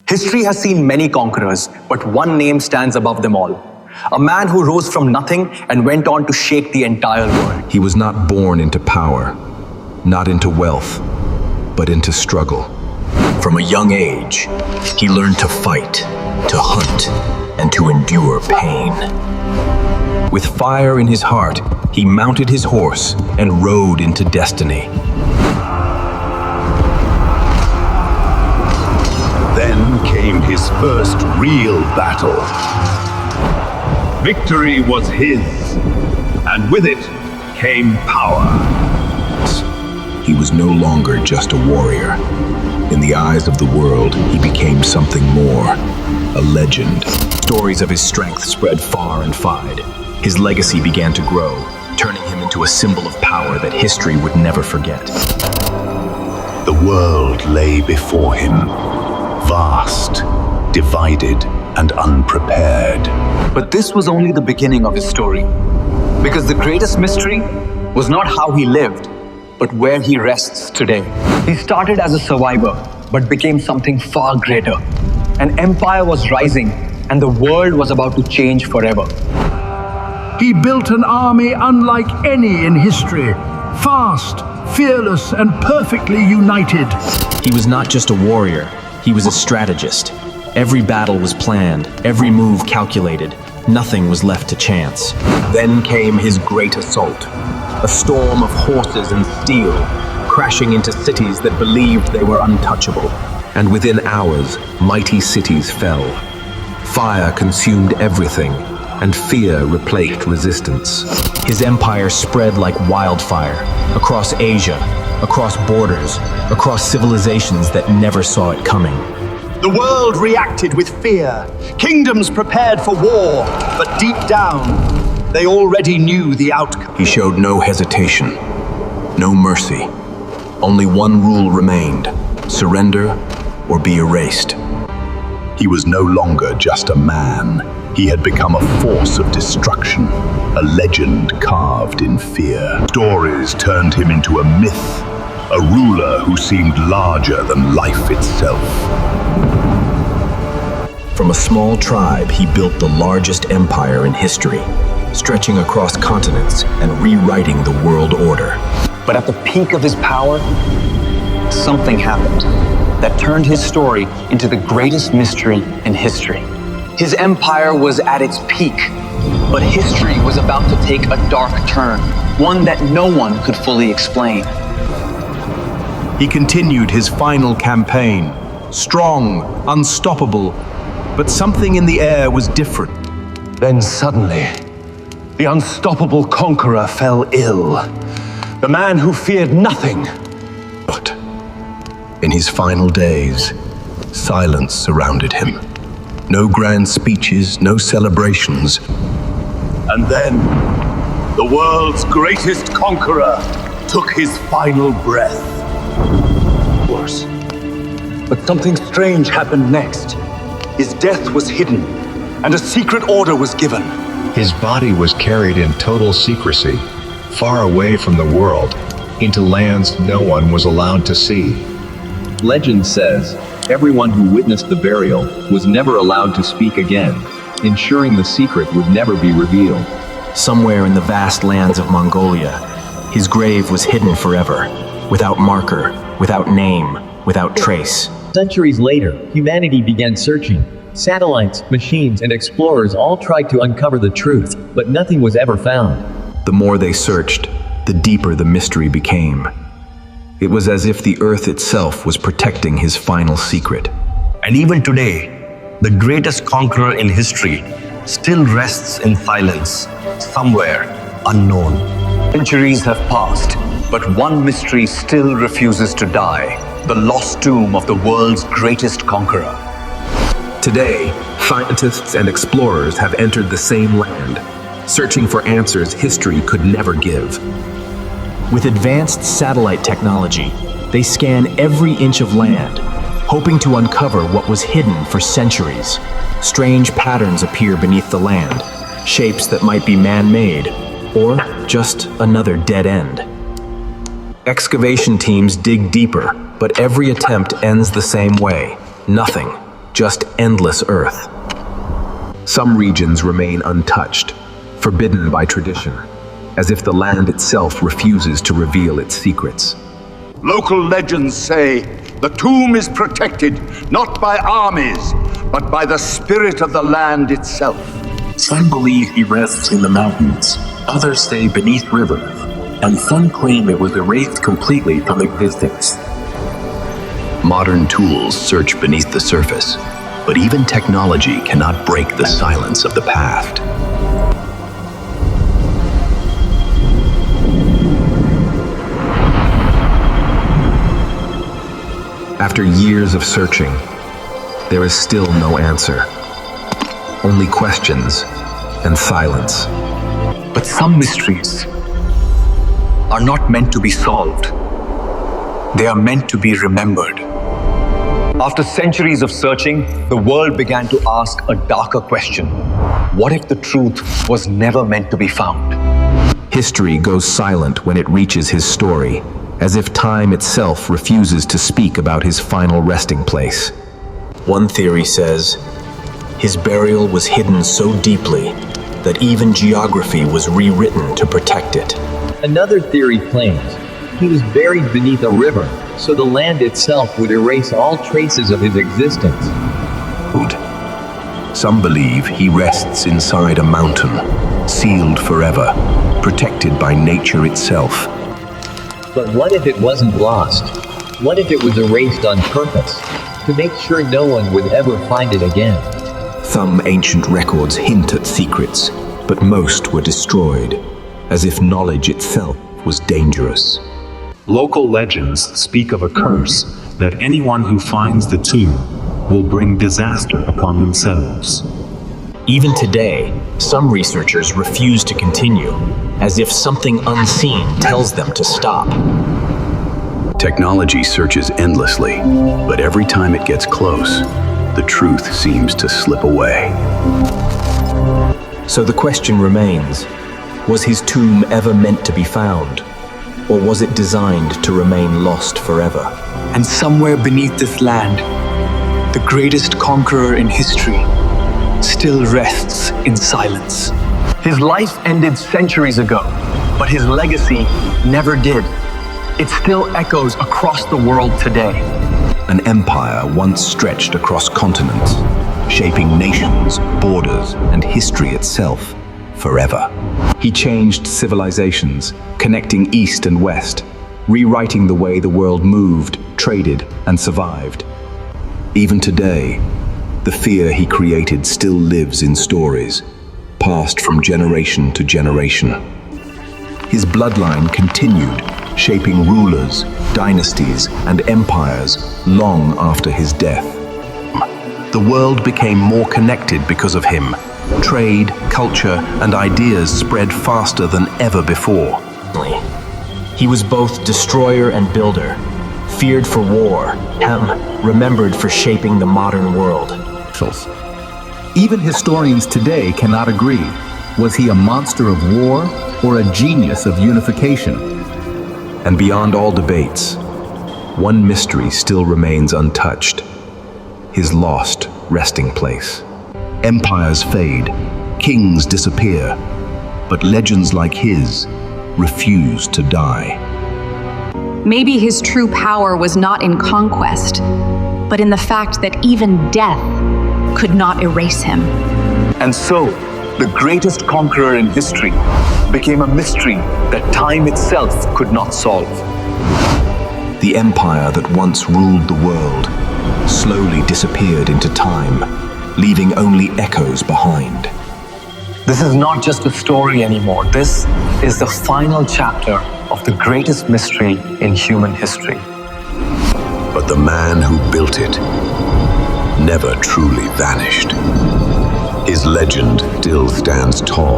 History has seen many conquerors, but one name stands above them all. A man who rose from nothing and went on to shake the entire world. He was not born into power, not into wealth, but into struggle. From a young age, he learned to fight, to hunt, and to endure pain. With fire in his heart, he mounted his horse and rode into destiny. Then came his first real battle. Victory was his, and with it came power. He was no longer just a warrior. In the eyes of the world, he became something more, a legend. Stories of his strength spread far and wide. His legacy began to grow, turning him into a symbol of power that history would never forget. The world lay before him, vast, divided, and unprepared. But this was only the beginning of his story. Because the greatest mystery was not how he lived, but where he rests today. He started as a survivor, but became something far greater. An empire was rising, and the world was about to change forever. He built an army unlike any in history, fast, fearless, and perfectly united. He was not just a warrior, he was a strategist. Every battle was planned, every move calculated. Nothing was left to chance. Then came his great assault. A storm of horses and steel, crashing into cities that believed they were untouchable. And within hours, mighty cities fell. Fire consumed everything, and fear replaced resistance. His empire spread like wildfire, across Asia, across borders, across civilizations that never saw it coming. The world reacted with fear. Kingdoms prepared for war, but deep down, they already knew the outcome. He showed no hesitation, no mercy. Only one rule remained: surrender or be erased. He was no longer just a man. He had become a force of destruction, a legend carved in fear. Stories turned him into a myth, a ruler who seemed larger than life itself. From a small tribe, he built the largest empire in history, stretching across continents and rewriting the world order. But at the peak of his power, something happened that turned his story into the greatest mystery in history. His empire was at its peak, but history was about to take a dark turn, one that no one could fully explain. He continued his final campaign, strong, unstoppable, but something in the air was different. Then suddenly, the unstoppable conqueror fell ill. The man who feared nothing. But in his final days, silence surrounded him. No grand speeches, no celebrations. And then, the world's greatest conqueror took his final breath. Worse. But something strange happened next. His death was hidden, and a secret order was given. His body was carried in total secrecy, far away from the world, into lands no one was allowed to see. Legend says, everyone who witnessed the burial was never allowed to speak again, ensuring the secret would never be revealed. Somewhere in the vast lands of Mongolia, his grave was hidden forever, without marker, without name, without trace. Centuries later, humanity began searching. Satellites, machines, and explorers all tried to uncover the truth, but nothing was ever found. The more they searched, the deeper the mystery became. It was as if the earth itself was protecting his final secret. And even today, the greatest conqueror in history still rests in silence, somewhere unknown. Centuries have passed, but one mystery still refuses to die: the lost tomb of the world's greatest conqueror. Today, scientists and explorers have entered the same land, searching for answers history could never give. With advanced satellite technology, they scan every inch of land, hoping to uncover what was hidden for centuries. Strange patterns appear beneath the land, shapes that might be man-made, or just another dead end. Excavation teams dig deeper, but every attempt ends the same way: nothing. just endless earth. Some regions remain untouched, forbidden by tradition, as if the land itself refuses to reveal its secrets. Local legends say the tomb is protected not by armies, but by the spirit of the land itself. Some believe he rests in the mountains, others say beneath rivers, and some claim it was erased completely from existence. Modern tools search beneath the surface, but even technology cannot break the silence of the past. After years of searching, there is still no answer. Only questions and silence. But some mysteries are not meant to be solved. They are meant to be remembered. After centuries of searching, the world began to ask a darker question. What if the truth was never meant to be found? History goes silent when it reaches his story, as if time itself refuses to speak about his final resting place. One theory says, his burial was hidden so deeply that even geography was rewritten to protect it. Another theory claims he was buried beneath a river, so the land itself would erase all traces of his existence. Some believe he rests inside a mountain, sealed forever, protected by nature itself. But what if it wasn't lost? What if it was erased on purpose, to make sure no one would ever find it again? Some ancient records hint at secrets, but most were destroyed, as if knowledge itself was dangerous. Local legends speak of a curse that anyone who finds the tomb will bring disaster upon themselves. Even today, some researchers refuse to continue, as if something unseen tells them to stop. Technology searches endlessly, but every time it gets close, the truth seems to slip away. So the question remains, was his tomb ever meant to be found? Or was it designed to remain lost forever? And somewhere beneath this land, the greatest conqueror in history still rests in silence. His life ended centuries ago, but his legacy never did. It still echoes across the world today. An empire once stretched across continents, shaping nations, borders, and history itself forever. He changed civilizations, connecting East and West, rewriting the way the world moved, traded, and survived. Even today, the fear he created still lives in stories, passed from generation to generation. His bloodline continued, shaping rulers, dynasties, and empires long after his death. The world became more connected because of him. Trade, culture, and ideas spread faster than ever before. He was both destroyer and builder, feared for war, remembered for shaping the modern world. Even historians today cannot agree. Was he a monster of war or a genius of unification? And beyond all debates, one mystery still remains untouched: his lost resting place. Empires fade, kings disappear, but legends like his refuse to die. Maybe his true power was not in conquest, but in the fact that even death could not erase him. And so, the greatest conqueror in history became a mystery that time itself could not solve. The empire that once ruled the world slowly disappeared into time, leaving only echoes behind. This is not just a story anymore. This is the final chapter of the greatest mystery in human history. But the man who built it never truly vanished. His legend still stands tall